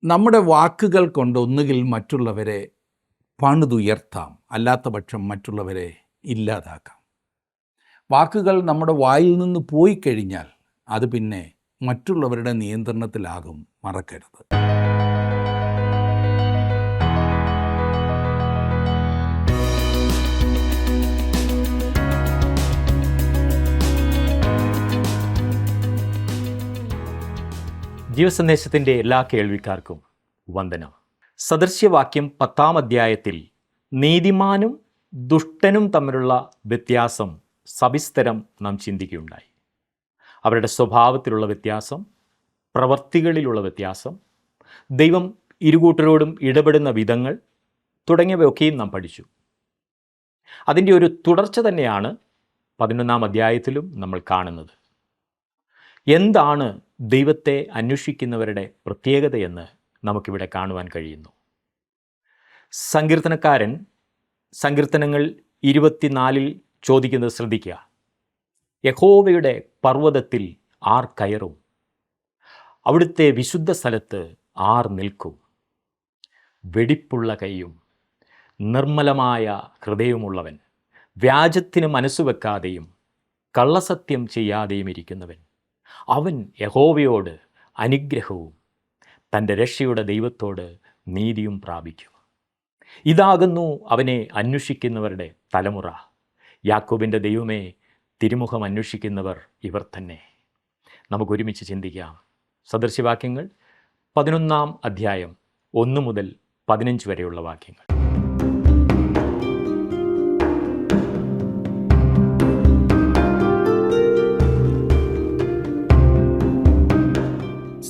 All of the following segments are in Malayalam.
നമ്മുടെ വാക്കുകൾ കൊണ്ട് ഒന്നുകിൽ മറ്റുള്ളവരെ പണിതുയർത്താം, അല്ലാത്ത പക്ഷം മറ്റുള്ളവരെ ഇല്ലാതാക്കാം. വാക്കുകൾ നമ്മുടെ വായിൽ നിന്ന് പോയി കഴിഞ്ഞാൽ അത് പിന്നെ മറ്റുള്ളവരുടെ നിയന്ത്രണത്തിലാകും, മറക്കരുത്. ജീവസന്ദേശത്തിൻ്റെ എല്ലാ കേൾവിക്കാർക്കും വന്ദനം. സദൃശ്യവാക്യം 10-ാം അധ്യായത്തിൽ നീതിമാനും ദുഷ്ടനും തമ്മിലുള്ള വ്യത്യാസം സവിസ്തരം നാം ചിന്തിക്കുകയുണ്ടായി. അവരുടെ സ്വഭാവത്തിലുള്ള വ്യത്യാസം, പ്രവർത്തികളിലുള്ള വ്യത്യാസം, ദൈവം ഇരുകൂട്ടരോടും ഇടപെടുന്ന വിധങ്ങൾ തുടങ്ങിയവയൊക്കെയും നാം പഠിച്ചു. അതിൻ്റെ ഒരു തുടർച്ച തന്നെയാണ് 11-ാം അധ്യായത്തിലും നമ്മൾ കാണുന്നത്. എന്താണ് ദൈവത്തെ അന്വേഷിക്കുന്നവരുടെ പ്രത്യേകതയെന്ന് നമുക്കിവിടെ കാണുവാൻ കഴിയുന്നു. സങ്കീർത്തനക്കാരൻ സങ്കീർത്തനങ്ങൾ 24 ചോദിക്കുന്നത് ശ്രദ്ധിക്കുക. യഹോവയുടെ പർവ്വതത്തിൽ ആർ കയറും? അവിടുത്തെ വിശുദ്ധ സ്ഥലത്ത് ആർ നിൽക്കും? വെടിപ്പുള്ള കൈയും നിർമ്മലമായ ഹൃദയവുമുള്ളവൻ, വ്യാജത്തിന് മനസ്സുവെക്കാതെയും കള്ളസത്യം ചെയ്യാതെയും ഇരിക്കുന്നവൻ, അവൻ യഹോവയോട് അനുഗ്രഹവും തൻ്റെ രക്ഷയുടെ ദൈവത്തോട് നീതിയും പ്രാപിക്കും. ഇതാകുന്നു അവനെ അന്വേഷിക്കുന്നവരുടെ തലമുറ. യാക്കോബിൻ്റെ ദൈവമേ, തിരുമുഖം അന്വേഷിക്കുന്നവർ ഇവർ തന്നെ. നമുക്കൊരുമിച്ച് ചിന്തിക്കാം. സദൃശ്യവാക്യങ്ങൾ 11-ാം അധ്യായം 1 മുതൽ 15 വരെയുള്ള വാക്യങ്ങൾ.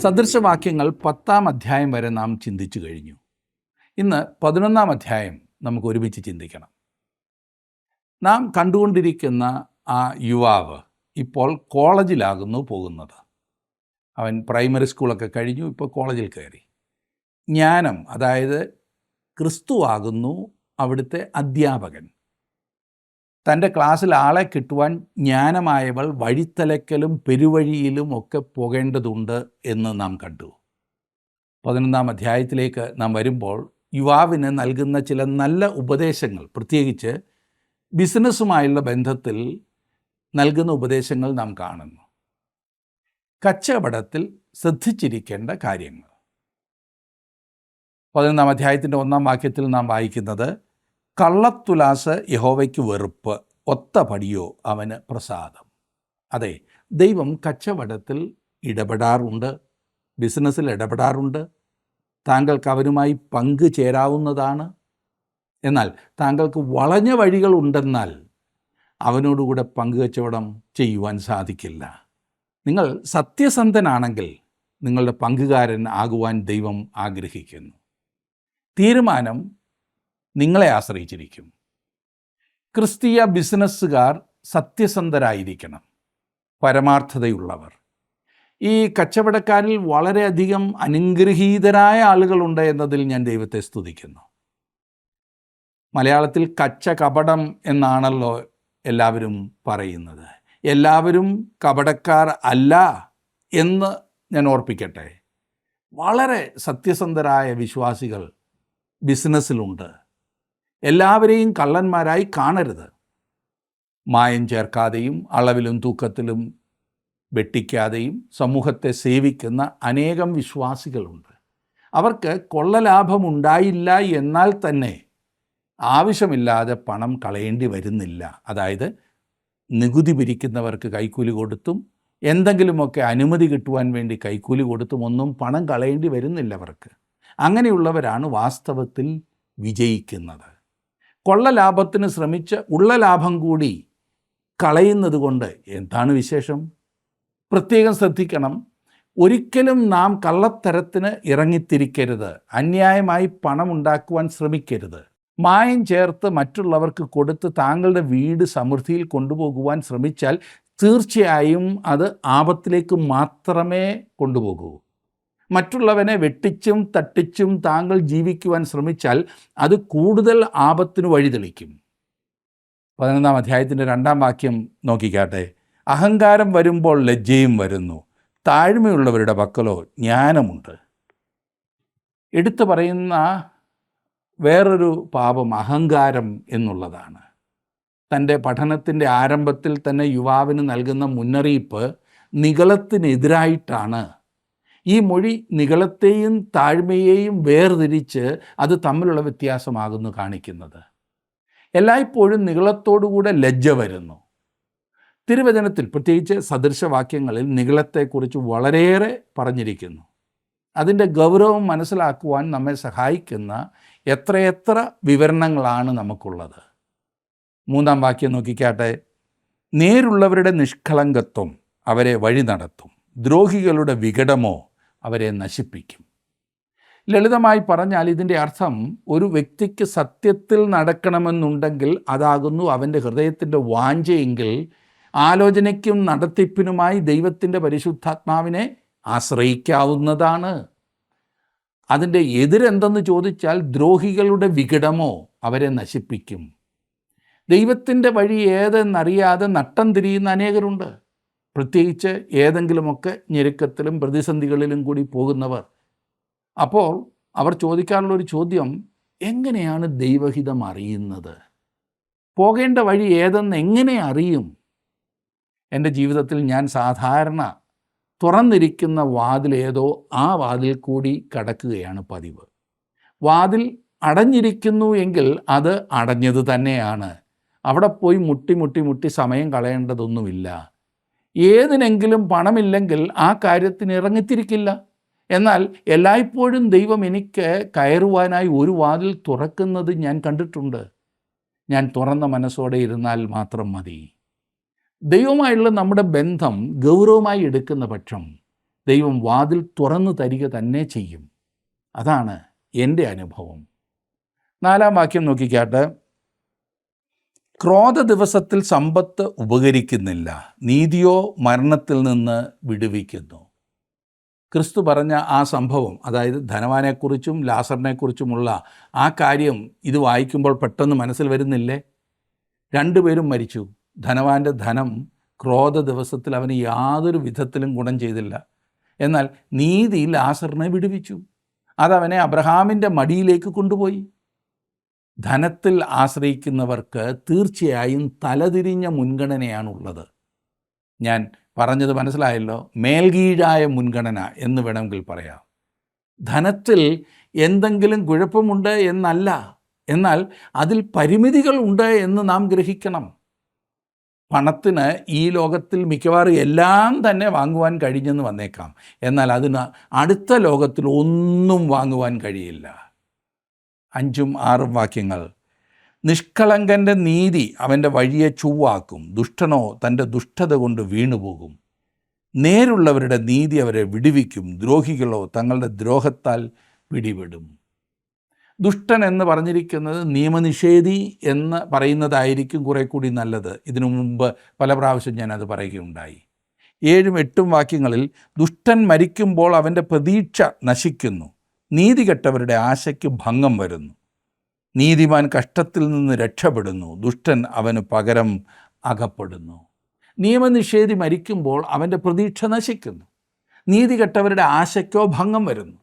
സദൃശവാക്യങ്ങൾ 10-ാം അധ്യായം വരെ നാം ചിന്തിച്ചു കഴിഞ്ഞു. ഇന്ന് 11-ാം അധ്യായം നമുക്ക് ഒരുമിച്ച് ചിന്തിക്കണം. നാം കണ്ടുകൊണ്ടിരിക്കുന്ന ആ യുവാവ് ഇപ്പോൾ കോളേജിലാകുന്നു പോകുന്നത്. അവൻ പ്രൈമറി സ്കൂളൊക്കെ കഴിഞ്ഞു, ഇപ്പോൾ കോളേജിൽ കയറി. ജ്ഞാനം, അതായത് ക്രിസ്തുവാകുന്നു അവിടുത്തെ അധ്യാപകൻ. തൻ്റെ ക്ലാസ്സിൽ ആളെ കിട്ടുവാൻ ജ്ഞാനമായവൾ വഴിത്തലക്കലും പെരുവഴിയിലും ഒക്കെ പോകേണ്ടതുണ്ട് എന്ന് നാം കണ്ടു. 11-ാം അധ്യായത്തിലേക്ക് നാം വരുമ്പോൾ യുവാവിന് നൽകുന്ന ചില നല്ല ഉപദേശങ്ങൾ, പ്രത്യേകിച്ച് ബിസിനസ്സുമായുള്ള ബന്ധത്തിൽ നൽകുന്ന ഉപദേശങ്ങൾ നാം കാണുന്നു. കച്ചവടത്തിൽ ശ്രദ്ധിച്ചിരിക്കേണ്ട കാര്യങ്ങൾ. 11-ാം അധ്യായത്തിൻ്റെ 1-ാം വാക്യത്തിൽ നാം വായിക്കുന്നത്, കള്ളത്തുലാസ് യഹോവയ്ക്ക് വെറുപ്പ്, ഒത്ത പടിയോ അവന് പ്രസാദം. അതെ, ദൈവം കച്ചവടത്തിൽ ഇടപെടാറുണ്ട്, ബിസിനസ്സിൽ ഇടപെടാറുണ്ട്. താങ്കൾക്ക് അവനുമായി പങ്കു ചേരാവുന്നതാണ്. എന്നാൽ താങ്കൾക്ക് വളഞ്ഞ വഴികളുണ്ടെന്നാൽ അവനോടുകൂടെ പങ്കുകച്ചവടം ചെയ്യുവാൻ സാധിക്കില്ല. നിങ്ങൾ സത്യസന്ധനാണെങ്കിൽ നിങ്ങളുടെ പങ്കുകാരൻ ആകുവാൻ ദൈവം ആഗ്രഹിക്കുന്നു. തീരുമാനം നിങ്ങളെ ആശ്രയിച്ചിരിക്കും. ക്രിസ്തീയ ബിസിനസ്സുകാർ സത്യസന്ധരായിരിക്കണം, പരമാർത്ഥതയുള്ളവർ. ഈ കച്ചവടക്കാരിൽ വളരെയധികം അനുഗ്രഹീതരായ ആളുകളുണ്ട് എന്നതിൽ ഞാൻ ദൈവത്തെ സ്തുതിക്കുന്നു. മലയാളത്തിൽ കച്ച കപടം എന്നാണല്ലോ എല്ലാവരും പറയുന്നത്. എല്ലാവരും കപടക്കാർ അല്ല എന്ന് ഞാൻ ഓർപ്പിക്കട്ടെ. വളരെ സത്യസന്ധരായ വിശ്വാസികൾ ബിസിനസ്സിലുണ്ട്. എല്ലാവരെയും കള്ളന്മാരായി കാണരുത്. മായം ചേർക്കാതെയും അളവിലും തൂക്കത്തിലും വെട്ടിക്കാതെയും സമൂഹത്തെ സേവിക്കുന്ന അനേകം വിശ്വാസികളുണ്ട്. അവർക്ക് കൊള്ളലാഭമുണ്ടായില്ല എന്നാൽ തന്നെ ആവശ്യമില്ലാതെ പണം കളയേണ്ടി വരുന്നില്ല. അതായത് നികുതി പിരിക്കുന്നവർക്ക് കൈക്കൂലി കൊടുത്തും എന്തെങ്കിലുമൊക്കെ അനുമതി കിട്ടുവാൻ വേണ്ടി കൈക്കൂലി കൊടുത്തും ഒന്നും പണം കളയേണ്ടി വരുന്നില്ല അവർക്ക്. അങ്ങനെയുള്ളവരാണ് വാസ്തവത്തിൽ വിജയിക്കുന്നത്. കൊള്ളലാഭത്തിന് ശ്രമിച്ച് ഉള്ള ലാഭം കൂടി കളയുന്നത് കൊണ്ട് എന്താണ് വിശേഷം? പ്രത്യേകം ശ്രദ്ധിക്കണം. ഒരിക്കലും നാം കള്ളത്തരത്തിന് ഇറങ്ങിത്തിരിക്കരുത്. അന്യായമായി പണം ഉണ്ടാക്കുവാൻ ശ്രമിക്കരുത്. മായം ചേർത്ത് മറ്റുള്ളവർക്ക് കൊടുത്ത് താങ്കളുടെ വീട് സമൃദ്ധിയിൽ കൊണ്ടുപോകുവാൻ ശ്രമിച്ചാൽ തീർച്ചയായും അത് ആപത്തിലേക്ക് മാത്രമേ കൊണ്ടുപോകൂ. മറ്റുള്ളവനെ വെട്ടിച്ചും തട്ടിച്ചും താങ്കൾ ജീവിക്കുവാൻ ശ്രമിച്ചാൽ അത് കൂടുതൽ ആപത്തിന് വഴിതെളിക്കും. 11-ാം അധ്യായത്തിൻ്റെ 2-ാം വാക്യം നോക്കിക്കാട്ടെ. അഹങ്കാരം വരുമ്പോൾ ലജ്ജയും വരുന്നു, താഴ്മയുള്ളവരുടെ പക്കലോ ജ്ഞാനമുണ്ട്. എടുത്തു പറയുന്ന വേറൊരു പാപം അഹങ്കാരം എന്നുള്ളതാണ്. തൻ്റെ പഠനത്തിൻ്റെ ആരംഭത്തിൽ തന്നെ യുവാവിന് നൽകുന്ന മുന്നറിയിപ്പ് നിഗളത്തിനെതിരായിട്ടാണ്. ഈ മൊഴി നിഗളത്തെയും താഴ്മയെയും വേർതിരിച്ച് അത് തമ്മിലുള്ള വ്യത്യാസമാകുന്നു കാണിക്കുന്നത്. എല്ലായ്പ്പോഴും നിഗളത്തോടുകൂടെ ലജ്ജ വരുന്നു. തിരുവചനത്തിൽ പ്രത്യേകിച്ച് സദൃശവാക്യങ്ങളിൽ നിഗളത്തെക്കുറിച്ച് വളരെയേറെ പറഞ്ഞിരിക്കുന്നു. അതിൻ്റെ ഗൗരവം മനസ്സിലാക്കുവാൻ നമ്മെ സഹായിക്കുന്ന എത്രയെത്ര വിവരണങ്ങളാണ് നമുക്കുള്ളത്. 3-ാം വാക്യം നോക്കിക്കാട്ടെ. നേരുള്ളവരുടെ നിഷ്കളങ്കത്വം അവരെ വഴി നടത്തും, ദ്രോഹികളുടെ വികടമോ അവരെ നശിപ്പിക്കും. ലളിതമായി പറഞ്ഞാൽ ഇതിൻ്റെ അർത്ഥം, ഒരു വ്യക്തിക്ക് സത്യത്തിൽ നടക്കണമെന്നുണ്ടെങ്കിൽ അതാകുന്നു അവൻ്റെ ഹൃദയത്തിൻ്റെ വാഞ്ചയെങ്കിൽ ആലോചനയ്ക്കും നടത്തിപ്പിനുമായി ദൈവത്തിൻ്റെ പരിശുദ്ധാത്മാവിനെ ആശ്രയിക്കാവുന്നതാണ്. അതിൻ്റെ എതിരെന്തെന്ന് ചോദിച്ചാൽ, ദ്രോഹികളുടെ വികടമോ അവരെ നശിപ്പിക്കും. ദൈവത്തിൻ്റെ വഴി ഏതെന്നറിയാതെ നട്ടം തിരിയുന്ന അനേകരുണ്ട്. പ്രത്യേകിച്ച് ഏതെങ്കിലുമൊക്കെ ഞെരുക്കത്തിലും പ്രതിസന്ധികളിലും കൂടി പോകുന്നവർ. അപ്പോൾ അവർ ചോദിക്കാറുള്ളൊരു ചോദ്യം, എങ്ങനെയാണ് ദൈവഹിതം അറിയുന്നത്? പോകേണ്ട വഴി ഏതെന്ന് എങ്ങനെ അറിയും? എൻ്റെ ജീവിതത്തിൽ ഞാൻ സാധാരണ തുറന്നിരിക്കുന്ന വാതിൽ ഏതോ ആ വാതിൽ കൂടി കടക്കുകയാണ് പതിവ്. വാതിൽ അടഞ്ഞിരിക്കുന്നു എങ്കിൽ അത് അടഞ്ഞത് തന്നെയാണ്. അവിടെ പോയി മുട്ടി സമയം കളയേണ്ടതൊന്നുമില്ല. ഏതിനെങ്കിലും പണമില്ലെങ്കിൽ ആ കാര്യത്തിന് ഇറങ്ങിത്തിരിക്കില്ല. എന്നാൽ എല്ലായ്പ്പോഴും ദൈവം എനിക്ക് കയറുവാനായി ഒരു വാതിൽ തുറക്കുന്നത് ഞാൻ കണ്ടിട്ടുണ്ട്. ഞാൻ തുറന്ന മനസ്സോടെ ഇരുന്നാൽ മാത്രം മതി. ദൈവമായുള്ള നമ്മുടെ ബന്ധം ഗൗരവമായി എടുക്കുന്ന പക്ഷം ദൈവം വാതിൽ തുറന്നു തരിക തന്നെ ചെയ്യും. അതാണ് എൻ്റെ അനുഭവം. 4-ാം വാക്യം നോക്കിക്കാട്ട്. ക്രോധ ദിവസത്തിൽ സമ്പത്ത് ഉപകരിക്കുന്നില്ല, നീതിയോ മരണത്തിൽ നിന്ന് വിടുവിക്കുന്നു. ക്രിസ്തു പറഞ്ഞ ആ സംഭവം, അതായത് ധനവാനെക്കുറിച്ചും ലാസറിനെക്കുറിച്ചുമുള്ള ആ കാര്യം ഇത് വായിക്കുമ്പോൾ പെട്ടെന്ന് മനസ്സിൽ വരുന്നില്ലേ? 2 പേരും മരിച്ചു. ധനവാൻ്റെ ധനം ക്രോധ ദിവസത്തിൽ അവന് യാതൊരു വിധത്തിലും ഗുണം ചെയ്തില്ല. എന്നാൽ നീതി ലാസറിനെ വിടുവിച്ചു. അതവനെ അബ്രഹാമിൻ്റെ മടിയിലേക്ക് കൊണ്ടുപോയി. ധനത്തിൽ ആശ്രയിക്കുന്നവർക്ക് തീർച്ചയായും തലതിരിഞ്ഞ മുൻഗണനയാണുള്ളത്. ഞാൻ പറഞ്ഞത് മനസ്സിലായല്ലോ? മേൽകീഴായ മുൻഗണന എന്ന് വേണമെങ്കിൽ പറയാം. ധനത്തിൽ എന്തെങ്കിലും കുഴപ്പമുണ്ട് എന്നല്ല, എന്നാൽ അതിൽ പരിമിതികൾ ഉണ്ട് എന്ന് നാം ഗ്രഹിക്കണം. പണത്തിന് ഈ ലോകത്തിൽ മിക്കവാറും എല്ലാം തന്നെ വാങ്ങുവാൻ കഴിഞ്ഞെന്ന് വന്നേക്കാം. എന്നാൽ അതിന് അടുത്ത ലോകത്തിൽ ഒന്നും വാങ്ങുവാൻ കഴിയില്ല. 5-ഉം 6-ഉം വാക്യങ്ങൾ. നിഷ്കളങ്കൻ്റെ നീതി അവൻ്റെ വഴിയെ ചൊവ്വാക്കും, ദുഷ്ടനോ തൻ്റെ ദുഷ്ടത കൊണ്ട് വീണുപോകും. നേരുള്ളവരുടെ നീതി അവരെ വിടുവിക്കും, ദ്രോഹികളോ തങ്ങളുടെ ദ്രോഹത്താൽ പിടിപെടും. ദുഷ്ടൻ എന്ന് പറഞ്ഞിരിക്കുന്നത് നിയമനിഷേധി എന്ന് പറയുന്നതായിരിക്കും കുറെ കൂടി നല്ലത്. ഇതിനു മുമ്പ് പല പ്രാവശ്യം ഞാനത് പറയുകയുണ്ടായി. 7-ഉം 8-ഉം വാക്യങ്ങളിൽ ദുഷ്ടൻ മരിക്കുമ്പോൾ അവൻ്റെ പ്രതീക്ഷ നശിക്കുന്നു, നീതികെട്ടവരുടെ ആശയ്ക്ക് ഭംഗം വരുന്നു. നീതിമാൻ കഷ്ടത്തിൽ നിന്ന് രക്ഷപ്പെടുന്നു, ദുഷ്ടൻ അവന് പകരം അകപ്പെടുന്നു. നിയമനിഷേധി മരിക്കുമ്പോൾ അവൻ്റെ പ്രതീക്ഷ നശിക്കുന്നു, നീതികെട്ടവരുടെ ആശയ്ക്കോ ഭംഗം വരുന്നു.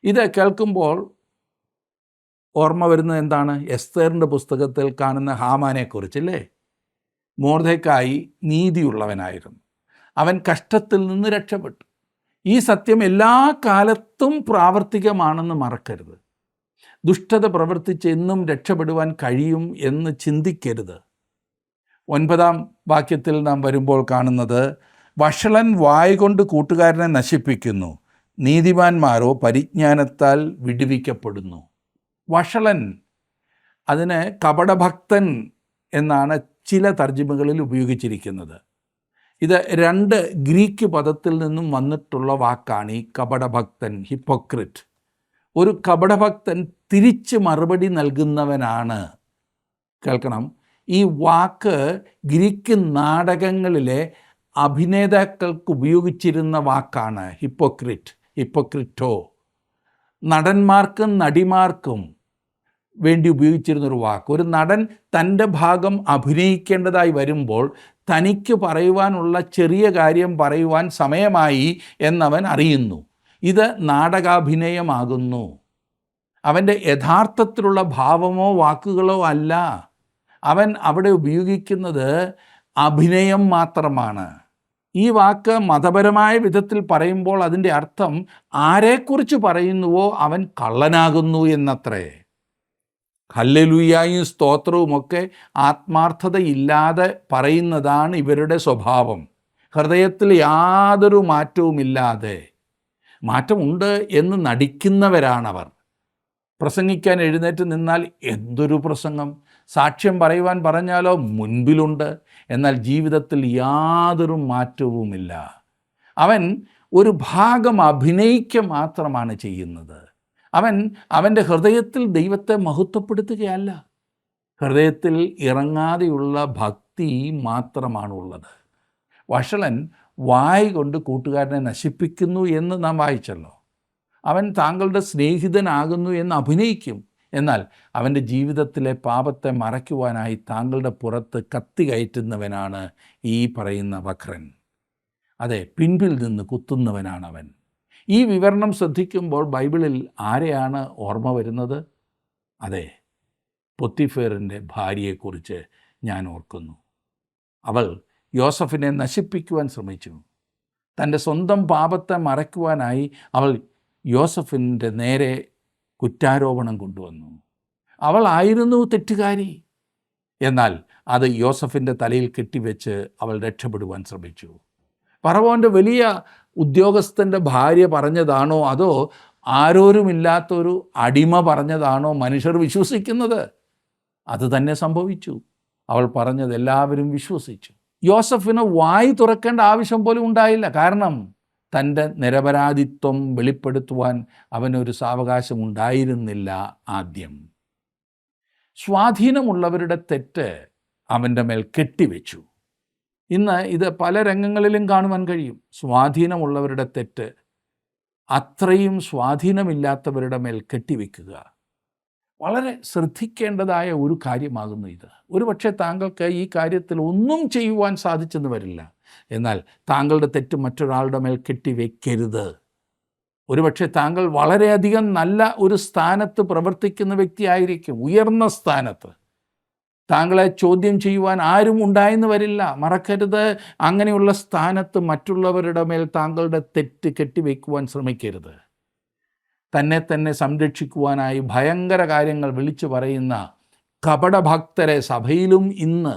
ഇത് കേൾക്കുമ്പോൾ ഓർമ്മ വരുന്നത് എന്താണ്? എസ്തേറിൻ്റെ പുസ്തകത്തിൽ കാണുന്ന ഹാമാനെക്കുറിച്ചല്ലേ? മൊർദെഖായി നീതിയുള്ളവനായിരുന്നു, അവൻ കഷ്ടത്തിൽ നിന്ന് രക്ഷപ്പെട്ടു. ഈ സത്യം എല്ലാ കാലത്തും പ്രാവർത്തികമാണെന്ന് മറക്കരുത്. ദുഷ്ടത പ്രവർത്തിച്ച് എന്നും രക്ഷപ്പെടുവാൻ കഴിയും എന്ന് ചിന്തിക്കരുത്. 9-ാം വാക്യത്തിൽ നാം വരുമ്പോൾ കാണുന്നത്, വഷളൻ വായ്കൊണ്ട് കൂട്ടുകാരനെ നശിപ്പിക്കുന്നു, നീതിമാന്മാരോ പരിജ്ഞാനത്താൽ വിടുവിക്കപ്പെടുന്നു. വഷളൻ, അതിന് കപടഭക്തൻ എന്നാണ് ചില തർജ്ജിമകളിൽ ഉപയോഗിച്ചിരിക്കുന്നത്. ഇത് 2 ഗ്രീക്ക് പദത്തിൽ നിന്നും വന്നിട്ടുള്ള വാക്കാണ് ഈ കപടഭക്തൻ, ഹിപ്പോക്രിറ്റ്. ഒരു കപടഭക്തൻ തിരിച്ച് മറുപടി നൽകുന്നവനാണ്. കേൾക്കണം, ഈ വാക്ക് ഗ്രീക്ക് നാടകങ്ങളിലെ അഭിനേതാക്കൾക്ക് ഉപയോഗിച്ചിരുന്ന വാക്കാണ് ഹിപ്പോക്രിറ്റ്, ഹിപ്പോക്രിറ്റോ. നടന്മാർക്കും നടിമാർക്കും വേണ്ടി ഉപയോഗിച്ചിരുന്നൊരു വാക്ക്. ഒരു നടൻ തൻ്റെ ഭാഗം അഭിനയിക്കേണ്ടതായി വരുമ്പോൾ തനിക്ക് പറയുവാനുള്ള ചെറിയ കാര്യം പറയുവാൻ സമയമായി എന്നവൻ അറിയുന്നു. ഇത് നാടകാഭിനയമാകുന്നു. അവൻ്റെ യഥാർത്ഥത്തിലുള്ള ഭാവമോ വാക്കുകളോ അല്ല. അവൻ അവിടെ ഉപയോഗിക്കുന്നത് അഭിനയം മാത്രമാണ്. ഈ വാക്ക് മതപരമായ വിധത്തിൽ പറയുമ്പോൾ അതിൻ്റെ അർത്ഥം ആരെക്കുറിച്ച് പറയുന്നുവോ അവൻ കള്ളനാകുന്നു എന്നത്രേ. ഹല്ലേലൂയായും സ്തോത്രവുമൊക്കെ ആത്മാർത്ഥതയില്ലാതെ പറയുന്നതാണ് ഇവരുടെ സ്വഭാവം. ഹൃദയത്തിൽ യാതൊരു മാറ്റവുമില്ലാതെ, മാറ്റമുണ്ട് എന്ന് നടിക്കുന്നവരാണവർ. പ്രസംഗിക്കാൻ എഴുന്നേറ്റ് നിന്നാൽ എന്തൊരു പ്രസംഗം, സാക്ഷ്യം പറയുവാൻ പറഞ്ഞാലോ മുൻപിലുണ്ട്, എന്നാൽ ജീവിതത്തിൽ യാതൊരു മാറ്റവുമില്ല. അവൻ ഒരു ഭാഗം അഭിനയിക്കുക മാത്രമാണ് ചെയ്യുന്നത്. അവൻ അവൻ്റെ ഹൃദയത്തിൽ ദൈവത്തെ മഹത്വപ്പെടുത്തുകയല്ല, ഹൃദയത്തിൽ ഇറങ്ങാതെയുള്ള ഭക്തി മാത്രമാണുള്ളത്. വഷളൻ വായ് കൊണ്ട് കൂട്ടുകാരനെ നശിപ്പിക്കുന്നു എന്ന് നാം വായിച്ചല്ലോ. അവൻ താങ്കളുടെ സ്നേഹിതനാകുന്നു എന്ന് അഭിനയിക്കും, എന്നാൽ അവൻ്റെ ജീവിതത്തിലെ പാപത്തെ മറയ്ക്കുവാനായി താങ്കളുടെ പുറത്ത് കത്തി കയറ്റുന്നവനാണ് ഈ പറയുന്ന വക്രൻ. അതെ, പിൻപിൽ നിന്ന് കുത്തുന്നവനാണവൻ. ഈ വിവരണം ശ്രദ്ധിക്കുമ്പോൾ ബൈബിളിൽ ആരെയാണ് ഓർമ്മ വരുന്നത്? അതെ, പൊത്തിഫേറിൻ്റെ ഭാര്യയെക്കുറിച്ച് ഞാൻ ഓർക്കുന്നു. അവൾ യോസഫിനെ നശിപ്പിക്കുവാൻ ശ്രമിച്ചു. തൻ്റെ സ്വന്തം പാപത്തെ മറയ്ക്കുവാനായി അവൾ യോസഫിൻ്റെ നേരെ കുറ്റാരോപണം കൊണ്ടുവന്നു. അവളായിരുന്നു തെറ്റുകാരി. എന്നാൽ അത് യോസഫിൻ്റെ തലയിൽ കെട്ടിവെച്ച് അവൾ രക്ഷപ്പെടുവാൻ ശ്രമിച്ചു. ഫറവോൻ്റെ വലിയ ഉദ്യോഗസ്ഥൻ്റെ ഭാര്യ പറഞ്ഞതാണോ അതോ ആരോരുമില്ലാത്തൊരു അടിമ പറഞ്ഞതാണോ മനുഷ്യർ വിശ്വസിക്കുന്നത്? അത് തന്നെ സംഭവിച്ചു. അവൾ പറഞ്ഞത് എല്ലാവരും വിശ്വസിച്ചു. യോസഫിന് വായി തുറക്കേണ്ട ആവശ്യം പോലും ഉണ്ടായില്ല. കാരണം തൻ്റെ നിരപരാധിത്വം വെളിപ്പെടുത്തുവാൻ അവനൊരു സാവകാശം ഉണ്ടായിരുന്നില്ല. ആദ്യം സ്വാധീനമുള്ളവരുടെ തെറ്റ് അവൻ്റെ മേൽ കെട്ടിവെച്ചു. ഇന്ന് ഇത് പല രംഗങ്ങളിലും കാണുവാൻ കഴിയും. സ്വാധീനമുള്ളവരുടെ തെറ്റ് അത്രയും സ്വാധീനമില്ലാത്തവരുടെ മേൽ കെട്ടിവെക്കുക വളരെ ശ്രദ്ധിക്കേണ്ടതായ ഒരു കാര്യമാകുന്നു ഇത്. ഒരുപക്ഷെ താങ്കൾക്ക് ഈ കാര്യത്തിൽ ഒന്നും ചെയ്യുവാൻ സാധിച്ചെന്ന് വരില്ല, എന്നാൽ താങ്കളുടെ തെറ്റ് മറ്റൊരാളുടെ മേൽ കെട്ടിവെക്കരുത്. ഒരുപക്ഷെ താങ്കൾ വളരെയധികം നല്ല ഒരു സ്ഥാനത്ത് പ്രവർത്തിക്കുന്ന വ്യക്തിയായിരിക്കും, ഉയർന്ന സ്ഥാനത്ത്. താങ്കളെ ചോദ്യം ചെയ്യുവാൻ ആരും ഉണ്ടായെന്ന് വരില്ല. മറക്കരുത്, അങ്ങനെയുള്ള സ്ഥാനത്ത് മറ്റുള്ളവരുടെ മേൽ താങ്കളുടെ തെറ്റ് കെട്ടിവെക്കുവാൻ ശ്രമിക്കരുത്. തന്നെ സംരക്ഷിക്കുവാനായി ഭയങ്കര കാര്യങ്ങൾ വിളിച്ചു പറയുന്ന കപടഭക്തരെ സഭയിലും ഇന്ന്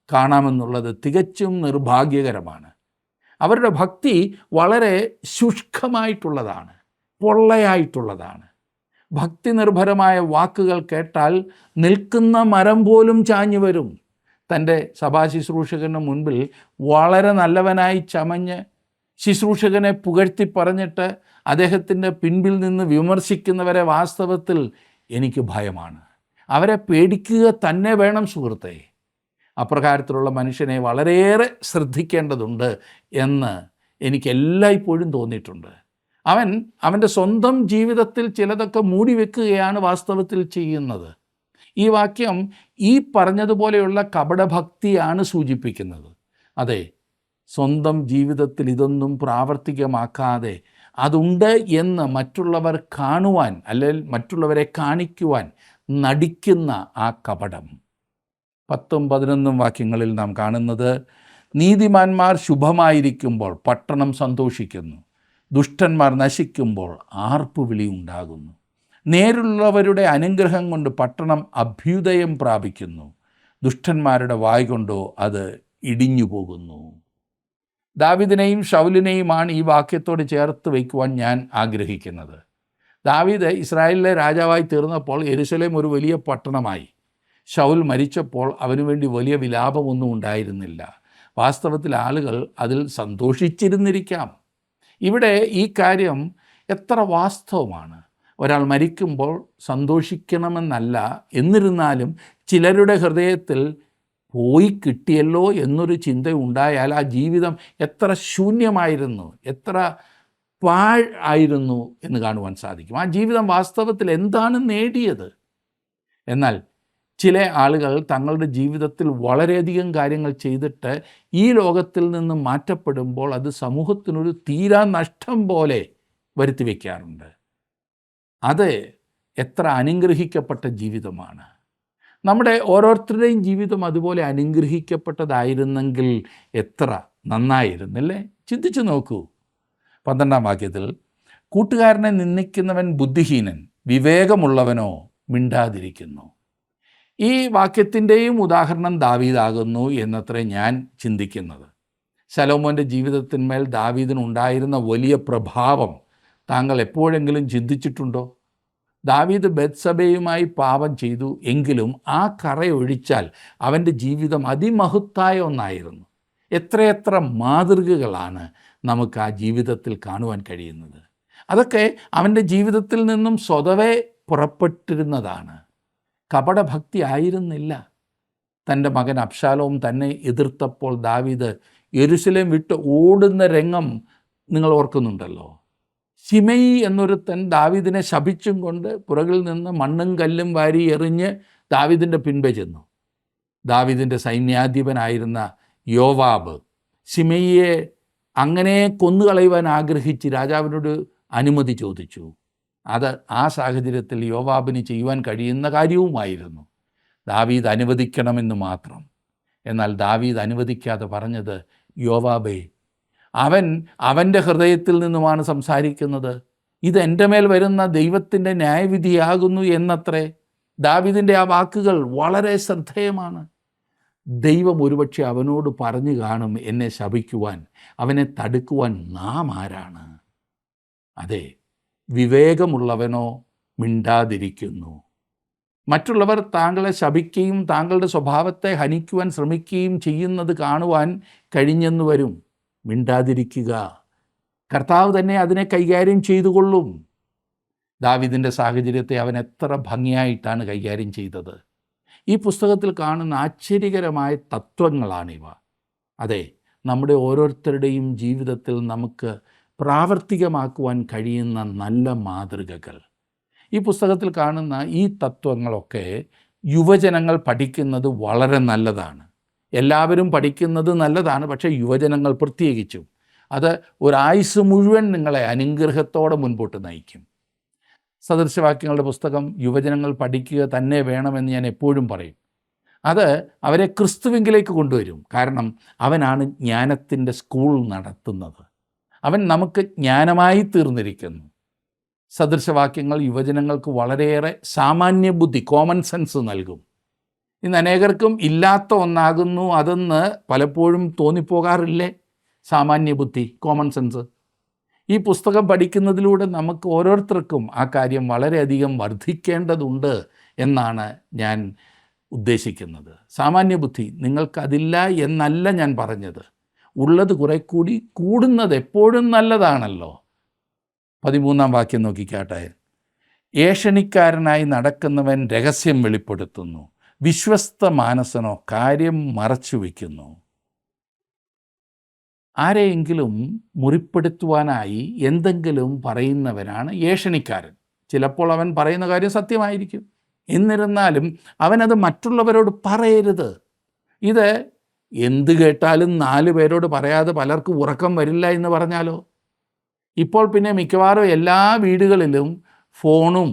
കാണാമെന്നുള്ളത് തികച്ചും നിർഭാഗ്യകരമാണ്. അവരുടെ ഭക്തി വളരെ ശുഷ്കമായിട്ടുള്ളതാണ്, പൊള്ളയായിട്ടുള്ളതാണ്. ഭക്തി നിർഭരമായ വാക്കുകൾ കേട്ടാൽ നിൽക്കുന്ന മരം പോലും ചാഞ്ഞു വരും. തൻ്റെ സഭാശുശ്രൂഷകന് മുൻപിൽ വളരെ നല്ലവനായി ചമഞ്ഞ് ശുശ്രൂഷകനെ പുകഴ്ത്തി പറഞ്ഞിട്ട് അദ്ദേഹത്തിൻ്റെ പിൻപിൽ നിന്ന് വിമർശിക്കുന്നവരെ വാസ്തവത്തിൽ എനിക്ക് ഭയമാണ്. അവരെ പേടിക്കുക തന്നെ വേണം സുഹൃത്തെ. അപ്രകാരത്തിലുള്ള മനുഷ്യനെ വളരെയേറെ ശ്രദ്ധിക്കേണ്ടതുണ്ട് എന്ന് എനിക്ക് എല്ലായ്പ്പോഴും തോന്നിയിട്ടുണ്ട്. അവൻ്റെ സ്വന്തം ജീവിതത്തിൽ ചിലതൊക്കെ മൂടി വെക്കുകയാണ് വാസ്തവത്തിൽ ചെയ്യുന്നത്. ഈ വാക്യം ഈ പറഞ്ഞതുപോലെയുള്ള കപടഭക്തിയാണ് സൂചിപ്പിക്കുന്നത്. അതെ, സ്വന്തം ജീവിതത്തിൽ ഇതൊന്നും പ്രാവർത്തികമാക്കാതെ അതുണ്ട് എന്ന് മറ്റുള്ളവർ കാണുവാൻ, അല്ലെങ്കിൽ മറ്റുള്ളവരെ കാണിക്കുവാൻ നടിക്കുന്ന ആ കപടം. 10-11 വാക്യങ്ങളിൽ നാം കാണുന്നത്, നീതിമാന്മാർ ശുഭമായിരിക്കുമ്പോൾ പട്ടണം സന്തോഷിക്കുന്നു, ദുഷ്ടന്മാർ നശിക്കുമ്പോൾ ആർപ്പുവിളി ഉണ്ടാകുന്നു. നേരുള്ളവരുടെ അനുഗ്രഹം കൊണ്ട് പട്ടണം അഭ്യുദയം പ്രാപിക്കുന്നു, ദുഷ്ടന്മാരുടെ വായ് കൊണ്ടോ അത് ഇടിഞ്ഞു പോകുന്നു. ദാവീദിനെയും ശൗലിനെയുമാണ് ഈ വാക്യത്തോട് ചേർത്ത് വയ്ക്കുവാൻ ഞാൻ ആഗ്രഹിക്കുന്നത്. ദാവീദ് ഇസ്രായേലിലെ രാജാവായി തീർന്നപ്പോൾ യെരൂശലേം ഒരു വലിയ പട്ടണമായി. ശൗൽ മരിച്ചപ്പോൾ അവനു വേണ്ടി വലിയ വിലാപമൊന്നും ഉണ്ടായിരുന്നില്ല. വാസ്തവത്തിൽ ആളുകൾ അതിൽ സന്തോഷിച്ചിരുന്നിരിക്കാം. ഇവിടെ ഈ കാര്യം എത്ര വാസ്തവമാണ്. ഒരാൾ മരിക്കുമ്പോൾ സന്തോഷിക്കണമെന്നല്ല, എന്നിരുന്നാലും ചിലരുടെ ഹൃദയത്തിൽ പോയി കിട്ടിയല്ലോ എന്നൊരു ചിന്ത ഉണ്ടായാൽ ആ ജീവിതം എത്ര ശൂന്യമായിരുന്നു, എത്ര പാഴ് ആയിരുന്നു എന്ന് കാണുവാൻ സാധിക്കും. ആ ജീവിതം വാസ്തവത്തിൽ എന്താണ് നേടിയത്? എന്നാൽ ചില ആളുകൾ തങ്ങളുടെ ജീവിതത്തിൽ വളരെയധികം കാര്യങ്ങൾ ചെയ്തിട്ട് ഈ ലോകത്തിൽ നിന്ന് മാറ്റപ്പെടുമ്പോൾ അത് സമൂഹത്തിനൊരു തീരാ നഷ്ടം പോലെ വരുത്തി വയ്ക്കാറുണ്ട്. അത് എത്ര അനുഗ്രഹിക്കപ്പെട്ട ജീവിതമാണ്. നമ്മുടെ ഓരോരുത്തരുടെയും ജീവിതം അതുപോലെ അനുഗ്രഹിക്കപ്പെട്ടതായിരുന്നെങ്കിൽ എത്ര നന്നായിരുന്നല്ലേ? ചിന്തിച്ചു നോക്കൂ. 12-ാം വാക്യത്തിൽ, കൂട്ടുകാരനെ നിന്ദിക്കുന്നവൻ ബുദ്ധിഹീനൻ, വിവേകമുള്ളവനോ മിണ്ടാതിരിക്കുന്നു. ഈ വാക്യത്തിൻ്റെയും ഉദാഹരണം ദാവീദാകുന്നു എന്നത്രേ ഞാൻ ചിന്തിക്കുന്നത്. ശലോമോൻ്റെ ജീവിതത്തിന്മേൽ ദാവീദിനുണ്ടായിരുന്ന വലിയ പ്രഭാവം താങ്കൾ എപ്പോഴെങ്കിലും ചിന്തിച്ചിട്ടുണ്ടോ? ദാവീദ് ബത്സബയുമായി പാപം ചെയ്തു എങ്കിലും ആ കറയൊഴിച്ചാൽ അവൻ്റെ ജീവിതം അതിമഹത്തായ ഒന്നായിരുന്നു. എത്രയെത്ര മാതൃകകളാണ് നമുക്ക് ആ ജീവിതത്തിൽ കാണുവാൻ കഴിയുന്നത്. അതൊക്കെ അവൻ്റെ ജീവിതത്തിൽ നിന്നും സ്വതവേ പുറപ്പെട്ടിരുന്നതാണ്. കപടഭക്തി ആയിരുന്നില്ല. തൻ്റെ മകൻ അബ്ശാലോം തന്നെ എതിർത്തപ്പോൾ ദാവീദ് യെരൂശലേം വിട്ട് ഓടുന്ന രംഗം നിങ്ങൾ ഓർക്കുന്നുണ്ടല്ലോ. ശിമെയി എന്നൊരുത്തൻ ദാവീദിനെ ശപിച്ചും കൊണ്ട് പുറകിൽ നിന്ന് മണ്ണും കല്ലും വാരി എറിഞ്ഞ് ദാവീദിൻ്റെ പിൻപേ ചെന്നു. ദാവീദിൻ്റെ സൈന്യാധിപനായിരുന്ന യോവാബ് ശിമെയിയെ അങ്ങനെ കൊന്നുകളയുവാൻ ആഗ്രഹിച്ച് രാജാവിനോട് അനുമതി ചോദിച്ചു. അത് ആ സാഹചര്യത്തിൽ യോവാബിന് ചെയ്യുവാൻ കഴിയുന്ന കാര്യവുമായിരുന്നു. ദാവീദ് അനുവദിക്കണമെന്ന് മാത്രം. എന്നാൽ ദാവീദ് അനുവദിക്കാതെ പറഞ്ഞത്, യോവാബേ, അവൻ്റെ ഹൃദയത്തിൽ നിന്നുമാണ് സംസാരിക്കുന്നത്. ഇത് എൻ്റെ മേൽ വരുന്ന ദൈവത്തിൻ്റെ ന്യായവിധിയാകുന്നു എന്നത്രേ. ദാവീദിൻ്റെ ആ വാക്കുകൾ വളരെ ശ്രദ്ധേയമാണ്. ദൈവം ഒരുപക്ഷെ അവനോട് പറഞ്ഞു കാണും, എന്നെ ശപിക്കുവാൻ, അവനെ തടുക്കുവാൻ നാം ആരാണ്? അതെ, വിവേകമുള്ളവനോ മിണ്ടാതിരിക്കുന്നു. മറ്റുള്ളവർ താങ്കളെ ശപിക്കുകയും താങ്കളുടെ സ്വഭാവത്തെ ഹനിക്കുവാൻ ശ്രമിക്കുകയും ചെയ്യുന്നത് കാണുവാൻ കഴിഞ്ഞെന്ന് വരും. മിണ്ടാതിരിക്കുക. കർത്താവ് തന്നെ അതിനെ കൈകാര്യം ചെയ്തുകൊള്ളും. ദാവീദിൻ്റെ സാഹചര്യത്തെ അവൻ എത്ര ഭംഗിയായിട്ടാണ് കൈകാര്യം ചെയ്തത്. ഈ പുസ്തകത്തിൽ കാണുന്ന ആശ്ചര്യകരമായ തത്വങ്ങളാണിവ. അതെ, നമ്മുടെ ഓരോരുത്തരുടെയും ജീവിതത്തിൽ നമുക്ക് പ്രാവർത്തികമാക്കുവാൻ കഴിയുന്ന നല്ല മാതൃകകൾ. ഈ പുസ്തകത്തിൽ കാണുന്ന ഈ തത്വങ്ങളൊക്കെ യുവജനങ്ങൾ പഠിക്കുന്നത് വളരെ നല്ലതാണ്. എല്ലാവരും പഠിക്കുന്നത് നല്ലതാണ്, പക്ഷേ യുവജനങ്ങൾ പ്രത്യേകിച്ചും. അത് ഒരായുസ് മുഴുവൻ നിങ്ങളെ അനുഗ്രഹത്തോടെ മുൻപോട്ട് നയിക്കും. സദൃശവാക്യങ്ങളുടെ പുസ്തകം യുവജനങ്ങൾ പഠിക്കുക തന്നെ വേണമെന്ന് ഞാൻ എപ്പോഴും പറയും. അത് അവരെ ക്രിസ്തുവിങ്കിലേക്ക് കൊണ്ടുവരും. കാരണം അവനാണ് ജ്ഞാനത്തിൻ്റെ സ്കൂൾ നടത്തുന്നത്. അവൻ നമുക്ക് ജ്ഞാനമായി തീർന്നിരിക്കുന്നു. സദൃശവാക്യങ്ങൾ യുവജനങ്ങൾക്ക് വളരെയേറെ സാമാന്യ ബുദ്ധി, കോമൺ സെൻസ് നൽകും. ഇന്ന് അനേകർക്കും ഇല്ലാത്ത ഒന്നാകുന്നു അതെന്ന് പലപ്പോഴും തോന്നിപ്പോകാറില്ലേ? സാമാന്യ ബുദ്ധി, കോമൺ സെൻസ്. ഈ പുസ്തകം പഠിക്കുന്നതിലൂടെ നമുക്ക് ഓരോരുത്തർക്കും ആ കാര്യം വളരെയധികം വർദ്ധിക്കേണ്ടതുണ്ട് എന്നാണ് ഞാൻ ഉദ്ദേശിക്കുന്നത്. സാമാന്യ ബുദ്ധി നിങ്ങൾക്കതില്ല എന്നല്ല ഞാൻ പറഞ്ഞത്. ഉള്ളത് കുറെ കൂടി കൂടുന്നത് എപ്പോഴും നല്ലതാണല്ലോ. 13-ാം വാക്യം നോക്കിക്കാട്ടെ. ഏഷണിക്കാരനായി നടക്കുന്നവൻ രഹസ്യം വെളിപ്പെടുത്തുന്നു, വിശ്വസ്ത മാനസനോ കാര്യം മറച്ചു വയ്ക്കുന്നു. ആരെയെങ്കിലും മുറിപ്പെടുത്തുവാനായി എന്തെങ്കിലും പറയുന്നവനാണ് ഏഷണിക്കാരൻ. ചിലപ്പോൾ അവൻ പറയുന്ന കാര്യം സത്യമായിരിക്കും, എന്നിരുന്നാലും അവനത് മറ്റുള്ളവരോട് പറയരുത്. ഇത് എന്ത് കേട്ടാലും 4 പേരോട് പറയാതെ പലർക്കും ഉറക്കം വരില്ല എന്ന് പറഞ്ഞാലോ. ഇപ്പോൾ പിന്നെ മിക്കവാറും എല്ലാ വീടുകളിലും ഫോണും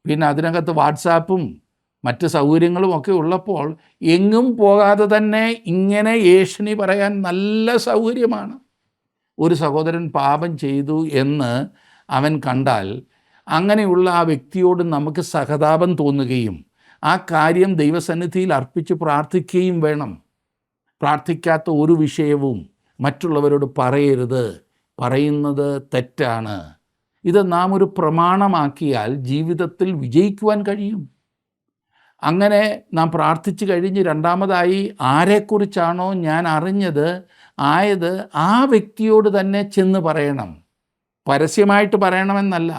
പിന്നെ അതിനകത്ത് വാട്സാപ്പും മറ്റ് സൗകര്യങ്ങളും ഒക്കെ ഉള്ളപ്പോൾ എങ്ങും പോകാതെ തന്നെ ഇങ്ങനെ ഏഷണി പറയാൻ നല്ല സൗകര്യമാണ്. ഒരു സഹോദരൻ പാപം ചെയ്തു എന്ന് അവൻ കണ്ടാൽ അങ്ങനെയുള്ള ആ വ്യക്തിയോട് നമുക്ക് സഹതാപം തോന്നുകയും ആ കാര്യം ദൈവസന്നിധിയിൽ അർപ്പിച്ച് പ്രാർത്ഥിക്കുകയും വേണം. പ്രാർത്ഥിക്കാത്ത ഒരു വിഷയവും മറ്റുള്ളവരോട് പറയരുത്. പറയുന്നത് തെറ്റാണ്. ഇത് നാം ഒരു പ്രമാണമാക്കിയാൽ ജീവിതത്തിൽ വിജയിക്കുവാൻ കഴിയും. അങ്ങനെ നാം പ്രാർത്ഥിച്ചു കഴിഞ്ഞ് രണ്ടാമതായി ആരെക്കുറിച്ചാണോ ഞാൻ അറിഞ്ഞത് ആയത് ആ വ്യക്തിയോട് തന്നെ ചെന്ന് പറയണം. പരസ്യമായിട്ട് പറയണമെന്നല്ല.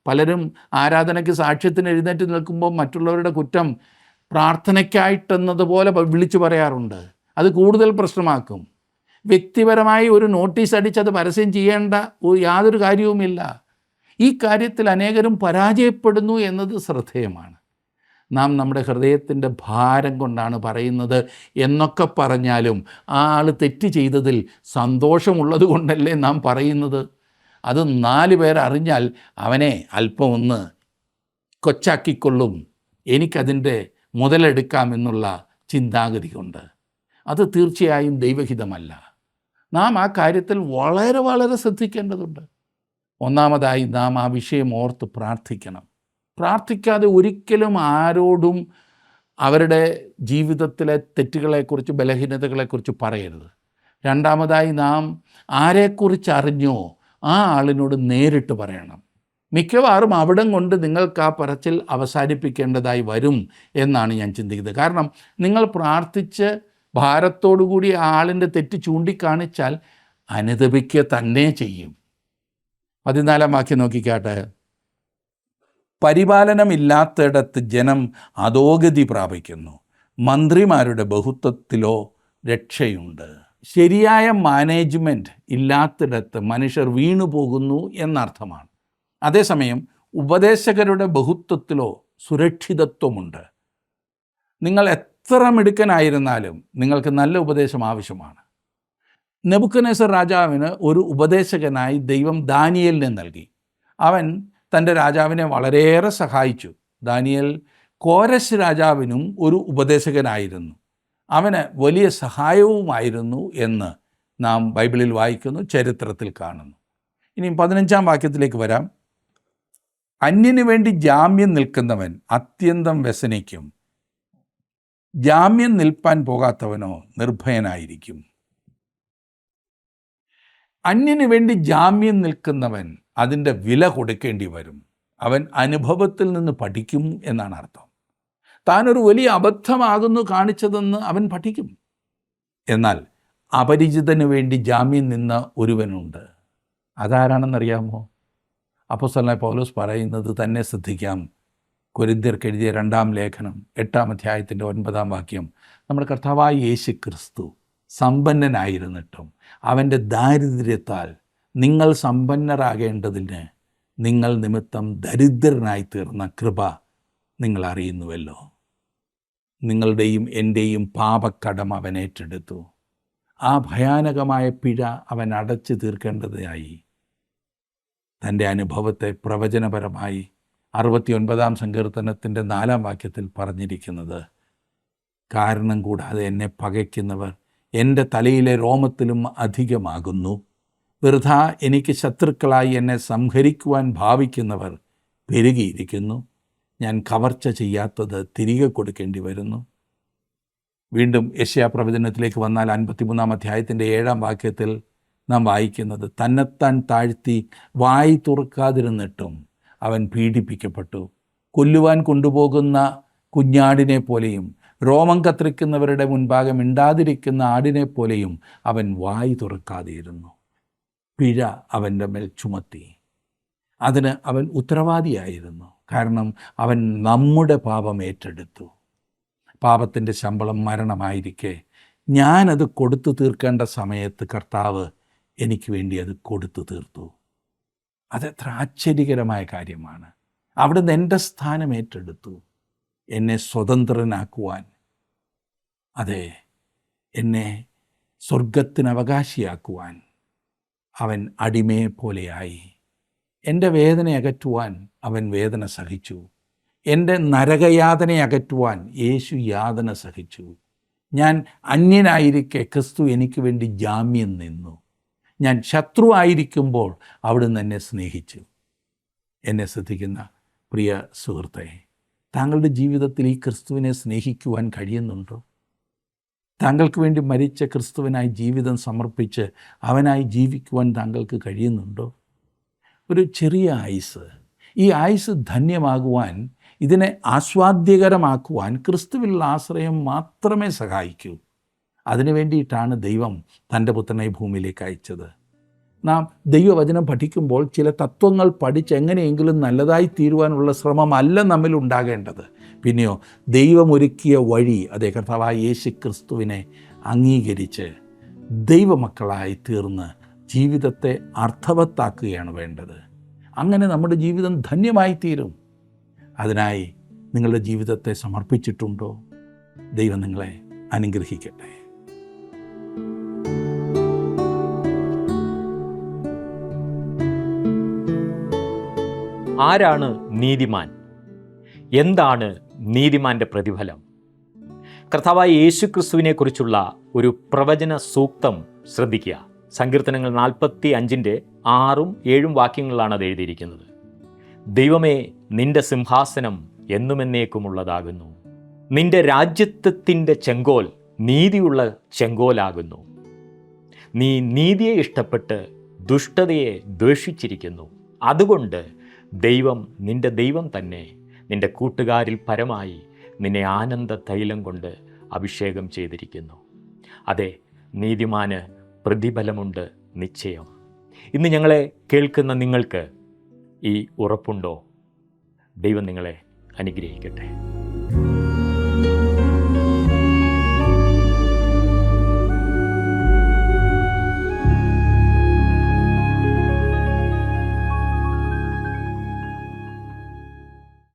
പലരും ആരാധനയ്ക്ക് സാക്ഷ്യത്തിന് എഴുന്നേറ്റ് നിൽക്കുമ്പോൾ മറ്റുള്ളവരുടെ കുറ്റം പ്രാർത്ഥനയ്ക്കായിട്ടെന്നതുപോലെ വിളിച്ചു പറയാറുണ്ട്. അത് കൂടുതൽ പ്രശ്നമാക്കും. വ്യക്തിപരമായി ഒരു നോട്ടീസ് അടിച്ചത് പരസ്യം ചെയ്യേണ്ട യാതൊരു കാര്യവുമില്ല. ഈ കാര്യത്തിൽ അനേകരും പരാജയപ്പെടുന്നു എന്നത് ശ്രദ്ധേയമാണ്. നാം നമ്മുടെ ഹൃദയത്തിൻ്റെ ഭാരം കൊണ്ടാണ് പറയുന്നത് എന്നൊക്കെ പറഞ്ഞാലും ആ ആൾ തെറ്റ് ചെയ്തതിൽ സന്തോഷമുള്ളത് കൊണ്ടല്ലേ നാം പറയുന്നത്. അത് 4 പേർ അറിഞ്ഞാൽ അവനെ അല്പം ഒന്ന് കൊച്ചാക്കിക്കൊള്ളും, എനിക്കതിൻ്റെ മുതലെടുക്കാമെന്നുള്ള ചിന്താഗതി കൊണ്ട്. അത് തീർച്ചയായും ദൈവഹിതമല്ല. നാം ആ കാര്യത്തിൽ വളരെ വളരെ ശ്രദ്ധിക്കേണ്ടതുണ്ട്. ഒന്നാമതായി നാം ആ വിഷയം ഓർത്ത് പ്രാർത്ഥിക്കണം. പ്രാർത്ഥിക്കാതെ ഒരിക്കലും ആരോടും അവരുടെ ജീവിതത്തിലെ തെറ്റുകളെക്കുറിച്ച്, ബലഹീനതകളെക്കുറിച്ച് പറയരുത്. രണ്ടാമതായി നാം ആരെക്കുറിച്ച് അറിഞ്ഞോ ആ ആളിനോട് നേരിട്ട് പറയണം. മിക്കവാറും അവിടം കൊണ്ട് നിങ്ങൾക്ക് ആ പറച്ചിൽ അവസാനിപ്പിക്കേണ്ടതായി വരും എന്നാണ് ഞാൻ ചിന്തിക്കുന്നത്. കാരണം നിങ്ങൾ പ്രാർത്ഥിച്ച് ഭാരത്തോടുകൂടി ആ ആളിൻ്റെ തെറ്റ് ചൂണ്ടിക്കാണിച്ചാൽ അനുതപിക്കുക തന്നെ ചെയ്യും. 14 വാക്യം നോക്കിക്കാട്ടെ. പരിപാലനമില്ലാത്തിടത്ത് ജനം അധോഗതി പ്രാപിക്കുന്നു, മന്ത്രിമാരുടെ ബഹുത്വത്തിലോ രക്ഷയുണ്ട്. ശരിയായ മാനേജ്മെൻറ്റ് ഇല്ലാത്തിടത്ത് മനുഷ്യർ വീണു പോകുന്നു എന്നർത്ഥമാണ്. അതേസമയം ഉപദേശകരുടെ ബഹുത്വത്തിലോ സുരക്ഷിതത്വമുണ്ട്. നിങ്ങൾ എത്ര മിടുക്കനായിരുന്നാലും നിങ്ങൾക്ക് നല്ല ഉപദേശം ആവശ്യമാണ്. നെബൂഖദ്നേസർ രാജാവിന് ഒരു ഉപദേശകനായി ദൈവം ദാനിയേലിനെ നൽകി. അവൻ തൻ്റെ രാജാവിനെ വളരെയേറെ സഹായിച്ചു. ദാനിയേൽ കോരശ് രാജാവിനും ഒരു ഉപദേശകനായിരുന്നു. അവന് വലിയ സഹായവുമായിരുന്നു എന്ന് നാം ബൈബിളിൽ വായിക്കുന്നു, ചരിത്രത്തിൽ കാണുന്നു. ഇനി 15 വാക്യത്തിലേക്ക് വരാം. അന്യന് വേണ്ടി ജാമ്യം നിൽക്കുന്നവൻ അത്യന്തം വ്യസനിക്കും, ജാമ്യം നിൽപ്പാൻ പോകാത്തവനോ നിർഭയനായിരിക്കും. അന്യന് വേണ്ടി ജാമ്യം നിൽക്കുന്നവൻ അതിൻ്റെ വില കൊടുക്കേണ്ടി വരും. അവൻ അനുഭവത്തിൽ നിന്ന് പഠിക്കും എന്നാണ് അർത്ഥം. താനൊരു വലിയ അബദ്ധമാകുന്നു കാണിച്ചതെന്ന് അവൻ പഠിക്കും. എന്നാൽ അപരിചിതന് വേണ്ടി ജാമ്യം നിന്ന ഒരുവനുണ്ട്. അതാരാണെന്നറിയാമോ? അപ്പോസ്തലനായ പൗലോസ് പറയുന്നത് തന്നെ ശ്രദ്ധിക്കാം. കൊരിന്ത്യർക്ക് എഴുതിയ 2-ാം ലേഖനം 8-ാം അധ്യായത്തിൻ്റെ 9-ാം വാക്യം. നമ്മുടെ കർത്താവായ യേശു ക്രിസ്തു സമ്പന്നനായിരുന്നിട്ടും അവൻ്റെ ദാരിദ്ര്യത്താൽ നിങ്ങൾ സമ്പന്നരാകേണ്ടതിന് നിങ്ങൾ നിമിത്തം ദരിദ്രനായി തീർന്ന കൃപ നിങ്ങൾ അറിയുന്നുവല്ലോ. നിങ്ങളുടെയും എൻ്റെയും പാപക്കടം അവൻ ഏറ്റെടുത്തു. ആ ഭയാനകമായ പിഴ അവൻ അടച്ചു തീർക്കേണ്ടതായി തൻ്റെ അനുഭവത്തെ പ്രവചനപരമായി 69-ാം സങ്കീർത്തനത്തിൻ്റെ 4-ാം വാക്യത്തിൽ പറഞ്ഞിരിക്കുന്നത്, കാരണം കൂടാതെ എന്നെ പകയ്ക്കുന്നവർ എൻ്റെ തലയിലെ രോമത്തിലും അധികമാകുന്നു. വൃഥാ എനിക്ക് ശത്രുക്കളായി എന്നെ സംഹരിക്കുവാൻ ഭാവിക്കുന്നവർ പെരുകിയിരിക്കുന്നു. ഞാൻ കവർച്ച ചെയ്യാത്തത് തിരികെ കൊടുക്കേണ്ടി വരുന്നു. വീണ്ടും യെശയ്യാ പ്രവചനത്തിലേക്ക് വന്നാൽ 53-ാം അധ്യായത്തിൻ്റെ 7-ാം വാക്യത്തിൽ നാം വായിക്കുന്നത്, തന്നെത്താൻ താഴ്ത്തി വായി തുറക്കാതിരുന്നിട്ടും അവൻ പീഡിപ്പിക്കപ്പെട്ടു. കൊല്ലുവാൻ കൊണ്ടുപോകുന്ന കുഞ്ഞാടിനെ പോലെയും രോമം കത്രിക്കുന്നവരുടെ മുൻപാകെ മിണ്ടാതിരിക്കുന്ന ആടിനെ പോലെയും അവൻ വായി തുറക്കാതെയിരുന്നു. പിഴ അവൻ്റെ മേൽ ചുമത്തി. അതിന് അവൻ ഉത്തരവാദിയായിരുന്നു. കാരണം അവൻ നമ്മുടെ പാപം ഏറ്റെടുത്തു. പാപത്തിൻ്റെ ശമ്പളം മരണമായിരിക്കെ ഞാനത് കൊടുത്തു തീർക്കേണ്ട സമയത്ത് കർത്താവ് എനിക്ക് വേണ്ടി അത് കൊടുത്തു തീർത്തു. അതെത്ര ആശ്ചര്യകരമായ കാര്യമാണ്. അവിടുന്ന് എൻ്റെ സ്ഥാനം ഏറ്റെടുത്തു, എന്നെ സ്വതന്ത്രനാക്കുവാൻ. അതെ, എന്നെ സ്വർഗത്തിന് അവകാശിയാക്കുവാൻ അവൻ അടിമയെ പോലെയായി. എൻ്റെ വേദന അകറ്റുവാൻ അവൻ വേദന സഹിച്ചു. എൻ്റെ നരകയാതന അകറ്റുവാൻ യേശു യാതന സഹിച്ചു. ഞാൻ അന്യനായിരിക്കെ ക്രിസ്തു എനിക്ക് വേണ്ടി ജാമ്യം നിന്നു. ഞാൻ ശത്രു ആയിരിക്കുമ്പോൾ അവിടുന്ന് എന്നെ സ്നേഹിച്ചു. എന്നെ ശ്രദ്ധിക്കുന്ന പ്രിയ സുഹൃത്തേ, താങ്കളുടെ ജീവിതത്തിൽ ഈ ക്രിസ്തുവിനെ സ്നേഹിക്കുവാൻ കഴിയുന്നുണ്ടോ? താങ്കൾക്ക് വേണ്ടി മരിച്ച ക്രിസ്തുവിനായി ജീവിതം സമർപ്പിച്ച് അവനായി ജീവിക്കുവാൻ താങ്കൾക്ക് കഴിയുന്നുണ്ടോ? ഒരു ചെറിയ ആയുസ്, ഈ ആയുസ് ധന്യമാകുവാൻ, ഇതിനെ ആസ്വാദ്യകരമാക്കുവാൻ ക്രിസ്തുവിലുള്ള ആശ്രയം മാത്രമേ സഹായിക്കൂ. അതിനു വേണ്ടിയിട്ടാണ് ദൈവം തൻ്റെ പുത്രനെ ഭൂമിയിലേക്ക് അയച്ചത്. നാം ദൈവവചനം പഠിക്കുമ്പോൾ ചില തത്വങ്ങൾ പഠിച്ച് എങ്ങനെയെങ്കിലും നല്ലതായി തീരുവാനുള്ള ശ്രമമല്ല നമ്മിൽ ഉണ്ടാകേണ്ടത്. പിന്നെയോ ദൈവമൊരുക്കിയ വഴി, അതേ കർത്താവായ യേശു ക്രിസ്തുവിനെ അംഗീകരിച്ച് ദൈവമക്കളായി തീർന്ന് ജീവിതത്തെ അർത്ഥവത്താക്കുകയാണ് വേണ്ടത്. അങ്ങനെ നമ്മുടെ ജീവിതം ധന്യമായി തീരും. അതിനായി നിങ്ങളുടെ ജീവിതത്തെ സമർപ്പിച്ചിട്ടുണ്ടോ? ദൈവം നിങ്ങളെ അനുഗ്രഹിക്കട്ടെ. ആരാണ് നീതിമാൻ? എന്താണ് നീതിമാൻ്റെ പ്രതിഫലം? കർത്താവായ യേശു ക്രിസ്തുവിനെക്കുറിച്ചുള്ള ഒരു പ്രവചന സൂക്തം ശ്രദ്ധിക്കുക. സങ്കീർത്തനങ്ങൾ 45-ൻ്റെ 6ഉം 7ഉം വാക്യങ്ങളിലാണ് അത് എഴുതിയിരിക്കുന്നത്. ദൈവമേ, നിന്റെ സിംഹാസനം എന്നുമെന്നേക്കുമുള്ളതാകുന്നു. നിന്റെ രാജ്യത്വത്തിൻ്റെ ചെങ്കോൽ നീതിയുള്ള ചെങ്കോലാകുന്നു. നീ നീതിയെ ഇഷ്ടപ്പെട്ട് ദുഷ്ടതയെ ദ്വേഷിച്ചിരിക്കുന്നു. അതുകൊണ്ട് ദൈവം, നിന്റെ ദൈവം തന്നെ നിന്റെ കൂട്ടുകാരിൽ പരമായി നിന്നെ ആനന്ദ തൈലം കൊണ്ട് അഭിഷേകം ചെയ്തിരിക്കുന്നു. അതെ, നീതിമാന് പ്രതിഫലമുണ്ട് നിശ്ചയം. ഇന്ന് ഞങ്ങളെ കേൾക്കുന്ന നിങ്ങൾക്ക് ഈ ഉറപ്പുണ്ടോ? ദൈവം നിങ്ങളെ അനുഗ്രഹിക്കട്ടെ.